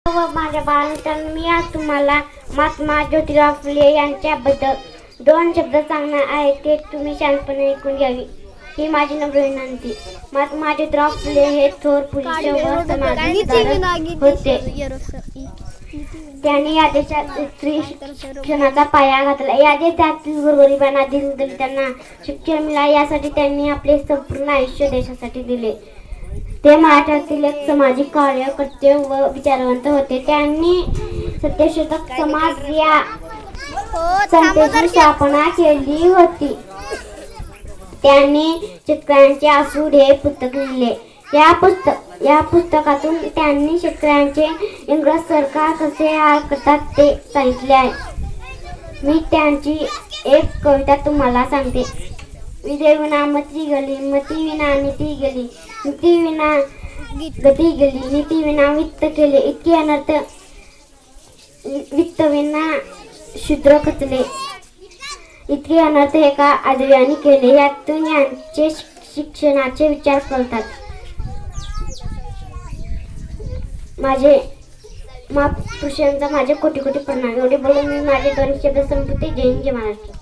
व माझ्या बाळांनो, मी आज तुम्हाला महात्मा ज्योतिराव फुले यांच्याबद्दल 2 शब्द सांगणार आहे. ते तुम्ही शांतपणे ऐकून घ्यावी ही माझी नम्र विनंती. महात्मा ज्योतिराव फुले हे थोर पुरुष व समाज सुधारक होते. त्यांनी या देशात स्त्री शिक्षणाचा पाया घातला. या देशातील गोरगरिबांना दलितांना शिक्षण मिळावे यासाठी त्यांनी आपले संपूर्ण आयुष्य देशासाठी दिले. ते महाराष्ट्रातील एक सामाजिक कार्यकर्ते व विचारवंत होते. त्यांनी सत्यशोधक समाज या संस्थेची स्थापना केली होती. त्यांनी शेतकऱ्यांचे आसूड हे पुस्तक लिहिले. या पुस्तकातून त्यांनी शेतकऱ्यांचे इंग्रज सरकार कसे हाल करतात ते सांगितले आहे. मी त्यांची एक कविता तुम्हाला सांगते. विजय विना मती गेली, मती विना नीती गेली, नीती विना गती गेली, नीती विना वित्त केले, इतके अनर्थ वित्त विना शूद्र खचले, इतके अनर्थ एका आदव्याने केले. यातून यांचे शिक्षणाचे विचार करतात. माझे महापुरुषांचा माझे कोटी कोटी प्रणाम. एवढे बोलून मी माझे 2 शब्द संपवते. जय हिंद, जय महाराष्ट्र.